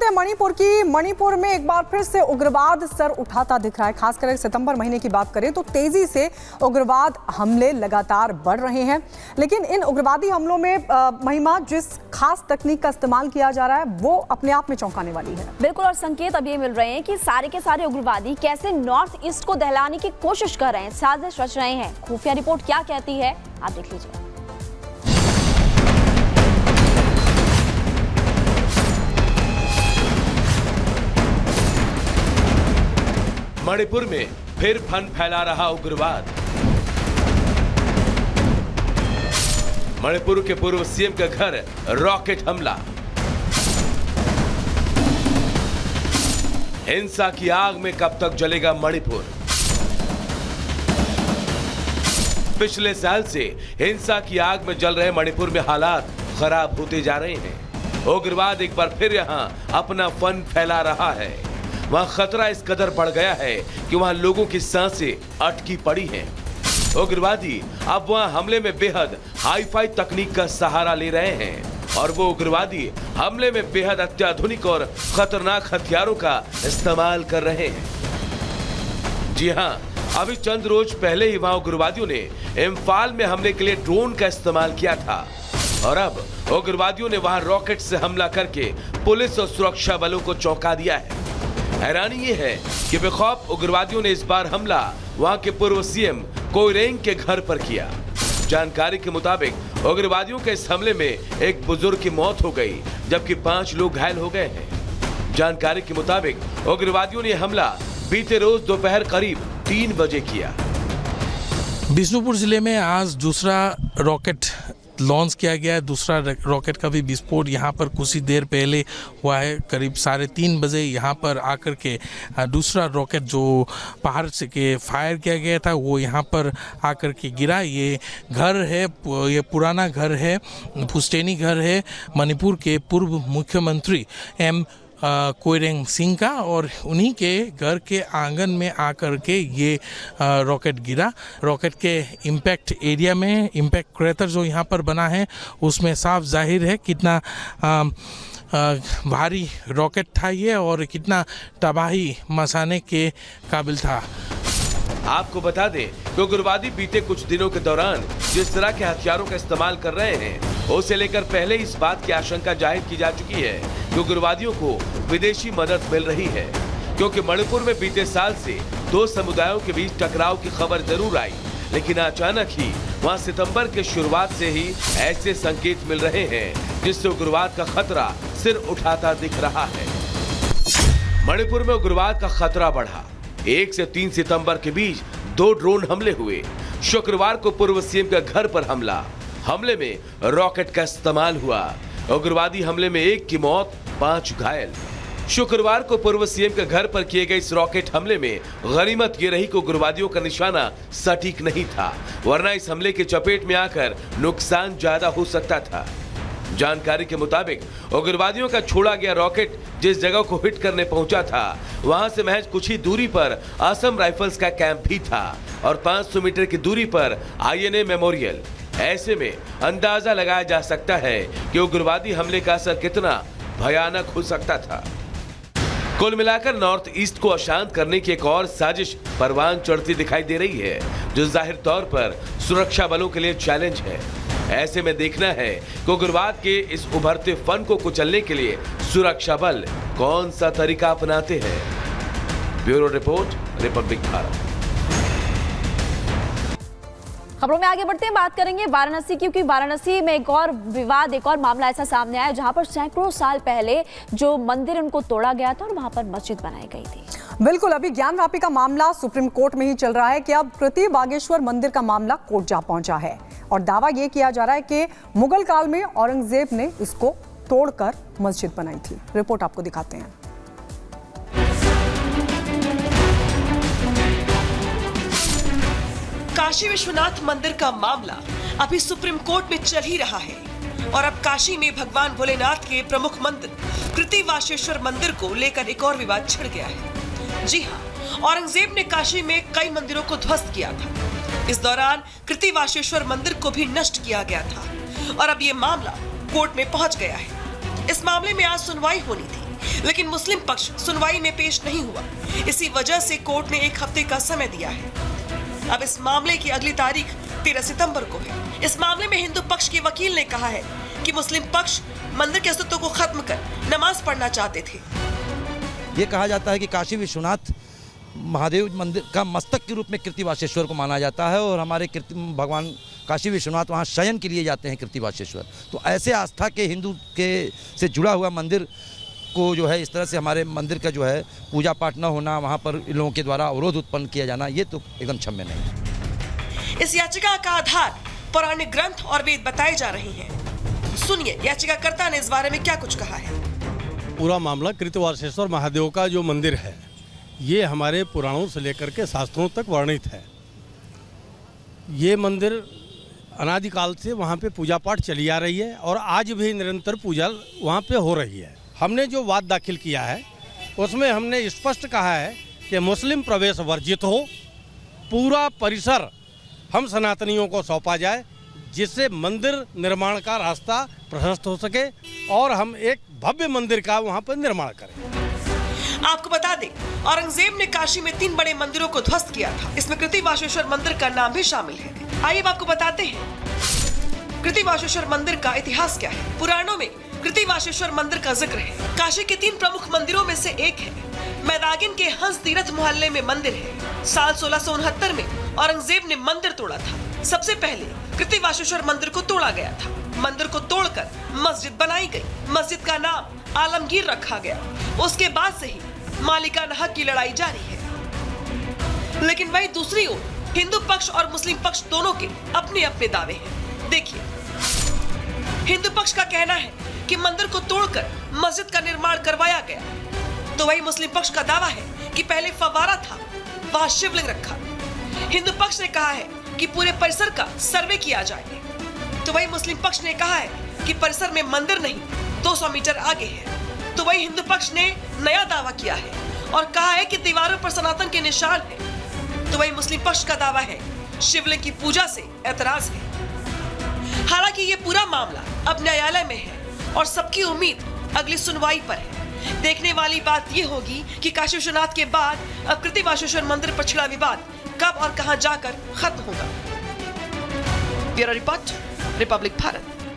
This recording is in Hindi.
बढ़ते हैं मणिपुर की। मणिपुर में एक बार फिर से उग्रवाद सर उठाता दिख रहा है। खासकर सितंबर महीने की बात करें तो तेजी से उग्रवाद हमले लगातार बढ़ रहे हैं। लेकिन इन उग्रवादी हमलों में महिमा जिस खास तकनीक का इस्तेमाल किया जा रहा है वो अपने आप में चौंकाने वाली है। बिल्कुल, और संकेत अब ये मिल रहे हैं कि सारे के सारे उग्रवादी कैसे नॉर्थ ईस्ट को दहलाने की कोशिश कर रहे हैं, साजिश रच रहे हैं। खुफिया रिपोर्ट क्या कहती है आप देख लीजिए। मणिपुर में फिर फन फैला रहा उग्रवाद। मणिपुर के पूर्व सीएम का घर रॉकेट हमला। हिंसा की आग में कब तक जलेगा मणिपुर? पिछले साल से हिंसा की आग में जल रहे मणिपुर में हालात खराब होते जा रहे हैं। उग्रवाद एक बार फिर यहां अपना फन फैला रहा है। वहां खतरा इस कदर बढ़ गया है कि वहां लोगों की सांसें अटकी पड़ी हैं। उग्रवादी अब वहां हमले में बेहद हाईफाई तकनीक का सहारा ले रहे हैं और वो उग्रवादी हमले में बेहद अत्याधुनिक और खतरनाक हथियारों का इस्तेमाल कर रहे हैं। जी हां, अभी चंद रोज पहले ही वहां उग्रवादियों ने इम्फाल में हमले के लिए ड्रोन का इस्तेमाल किया था और अब उग्रवादियों ने वहां रॉकेट से हमला करके पुलिस और सुरक्षा बलों को चौंका दिया है। हैरानी ये है कि बेखौफ उग्रवादियों ने इस बार हमला वहां के पूर्व सीएम कोइरेंग के घर पर किया। जानकारी के मुताबिक उग्रवादियों के इस हमले में एक बुजुर्ग की मौत हो गई जबकि 5 लोग घायल हो गए हैं। जानकारी के मुताबिक उग्रवादियों ने हमला बीते रोज दोपहर करीब 3 बजे किया। बिष्णुपुर जिले में आज दूसरा रॉकेट लॉन्च किया गया है। दूसरा रॉकेट का भी विस्फोट यहाँ पर कुछ ही देर पहले हुआ है। करीब 3:30 बजे यहाँ पर आकर के दूसरा रॉकेट जो पहाड़ से के फायर किया गया था वो यहाँ पर आकर के गिरा। ये घर है, ये पुराना घर है, पुश्तैनी घर है मणिपुर के पूर्व मुख्यमंत्री एम कोइरेंग सिंह का और उन्हीं के घर के आंगन में आकर के ये रॉकेट गिरा। रॉकेट के इम्पैक्ट एरिया में इम्पैक्ट क्रेटर जो यहाँ पर बना है उसमें साफ जाहिर है कितना भारी रॉकेट था ये और कितना तबाही मचाने के काबिल था। आपको बता दें कि उग्रवादी बीते कुछ दिनों के दौरान जिस तरह के हथियारों का इस्तेमाल कर रहे हैं उसे लेकर पहले इस बात की आशंका जाहिर की जा चुकी है कि उग्रवादियों को विदेशी मदद मिल रही है, क्योंकि मणिपुर में बीते साल से 2 समुदायों के बीच टकराव की खबर जरूर आई, लेकिन अचानक ही वहां सितंबर के शुरुआत से ही ऐसे संकेत मिल रहे हैं जिससे उग्रवाद का खतरा सिर उठाता दिख रहा है। मणिपुर में उग्रवाद का खतरा बढ़ा। 1 से 3 सितंबर के बीच 2 ड्रोन हमले हुए। शुक्रवार को पूर्व सीएम का घर पर हमले में रॉकेट का इस्तेमाल हुआ। उग्रवादी हमले में 1 की मौत, 5 घायल। शुक्रवार को पूर्व सीएम के घर पर किए गए इस रॉकेट हमले में गनीमत ये रही कि उग्रवादियों का निशाना सटीक नहीं था, वरना इस हमले के चपेट में आकर नुकसान ज्यादा हो सकता था। जानकारी के मुताबिक उग्रवादियों का छोड़ा गया रॉकेट जिस जगह को हिट करने पहुंचा था वहां से महज कुछ ही दूरी पर असम राइफल्स का कैंप भी था और 500 मीटर की दूरी पर INA मेमोरियल। ऐसे में अंदाजा लगाया जा सकता है कि उग्रवादी हमले का असर कितना भयानक हो सकता था। कुल मिलाकर नॉर्थ ईस्ट को अशांत करने की एक और साजिश परवान चढ़ती दिखाई दे रही है, जो जाहिर तौर पर सुरक्षा बलों के लिए चैलेंज है। ऐसे में देखना है कि उग्रवाद के इस उभरते फन को कुचलने के लिए सुरक्षा बल कौन सा तरीका अपनाते हैं। Bureau report, Republic Bharat. खबरों में आगे बढ़ते हैं, बात करेंगे वाराणसी की, क्योंकि वाराणसी में एक और विवाद, एक और मामला ऐसा सामने आया जहां पर सैकड़ों साल पहले जो मंदिर उनको तोड़ा गया था और वहां पर मस्जिद बनाई गई थी। बिल्कुल, अभी ज्ञानवापी का मामला सुप्रीम कोर्ट में ही चल रहा है कि अब कृति बागेश्वर मंदिर का मामला कोर्ट जा पहुंचा है और दावा यह किया जा रहा है कि मुगल काल में औरंगजेब ने इसको तोड़कर मस्जिद बनाई थी। रिपोर्ट आपको दिखाते हैं। काशी विश्वनाथ मंदिर का मामला अभी सुप्रीम कोर्ट में चल ही रहा है और अब काशी में भगवान भोलेनाथ के प्रमुख मंदिर कृति वाशेश्वर मंदिर को लेकर एक और विवाद छिड़ गया है। जी हां, औरंगजेब ने काशी में कई मंदिरों को ध्वस्त किया था। इस दौरान कृति वाशेश्वर मंदिर को भी नष्ट किया गया था और अब ये मामला कोर्ट में पहुंच गया है। इस मामले में आज सुनवाई होनी थी, लेकिन मुस्लिम पक्ष सुनवाई में पेश नहीं हुआ। इसी वजह से कोर्ट ने 1 हफ्ते का समय दिया है। अब इस मामले की अगली तारीख 13 सितंबर को है। इस मामले में हिंदू पक्ष के वकील ने कहा है कि मुस्लिम पक्ष मंदिर के अस्तित्व को खत्म कर नमाज पढ़ना चाहते थे। ये कहा जाता है कि काशी विश्वनाथ महादेव मंदिर का मस्तक के रूप में कृतिवासेश्वर को माना जाता है और हमारे भगवान काशी विश्वनाथ वहाँ शयन के लिए जाते हैं कृतिवासेश्वर। तो ऐसे आस्था के हिंदू के से जुड़ा हुआ मंदिर को जो है इस तरह से हमारे मंदिर का जो है पूजा पाठ न होना, वहाँ पर इन लोगों के द्वारा अवरोध उत्पन्न किया जाना, ये तो एकदम क्षम्य नहीं। इस याचिका का आधार पौराणिक ग्रंथ और वेद बताए जा रहे हैं। सुनिए याचिकाकर्ता ने इस बारे में क्या कुछ कहा है। पूरा मामला कृतिवासेश्वर महादेव का जो मंदिर है, ये हमारे पुराणों से लेकर के शास्त्रों तक वर्णित है। ये मंदिर अनादिकाल से वहाँ पे पूजा पाठ चली आ रही है और आज भी निरंतर पूजा वहाँ पे हो रही है। हमने जो वाद दाखिल किया है उसमें हमने स्पष्ट कहा है कि मुस्लिम प्रवेश वर्जित हो, पूरा परिसर हम सनातनियों को सौंपा जाए, जिससे मंदिर निर्माण का रास्ता प्रशस्त हो सके और हम एक भव्य मंदिर का वहाँ पर निर्माण करें। आपको बता दें, औरंगजेब ने काशी में 3 बड़े मंदिरों को ध्वस्त किया था। इसमें कृतिवासेश्वर मंदिर का नाम भी शामिल है। आइए अब आपको बताते हैं कृतिवासेश्वर मंदिर का इतिहास क्या है। पुराणों में कृतिवासेश्वर मंदिर का जिक्र है। काशी के 3 प्रमुख मंदिरों में से एक है। मैदागिन के हंस तीर्थ मोहल्ले में मंदिर है। साल 1669 में औरंगजेब ने मंदिर तोड़ा था। सबसे पहले कृतिवासेश्वर मंदिर को तोड़ा गया था। मंदिर को तोड़कर मस्जिद बनाई गई। मस्जिद का नाम आलमगीर रखा गया। उसके बाद से ही मालिकाना हक की लड़ाई जारी है। लेकिन वही दूसरी ओर हिंदू पक्ष और मुस्लिम पक्ष दोनों के अपने अपने दावे हैं। देखिए, हिंदू पक्ष का कहना है कि मंदिर को तोड़कर मस्जिद का निर्माण करवाया गया, तो वही मुस्लिम पक्ष का दावा है कि पहले फव्वारा था, वहां शिवलिंग रखा। हिंदू पक्ष ने कहा है कि पूरे परिसर का सर्वे किया जाए, तो वही मुस्लिम पक्ष ने कहा है कि परिसर में मंदिर नहीं 200 मीटर आगे है। तो वही हिंदू पक्ष ने नया दावा किया है और कहा है कि दीवारों पर सनातन के निशान है। तो वही मुस्लिम पक्ष का दावा है शिवलिंग की पूजा से ऐतराज है। हालांकि ये पूरा मामला अब न्यायालय में है और सबकी उम्मीद अगली सुनवाई पर है। देखने वाली बात ये होगी कि काशी विश्वनाथ के बाद अब कृतिवासेश्वर मंदिर पर छिड़ा विवाद कब और कहां जाकर खत्म होगा। Bureau report, Republic Bharat.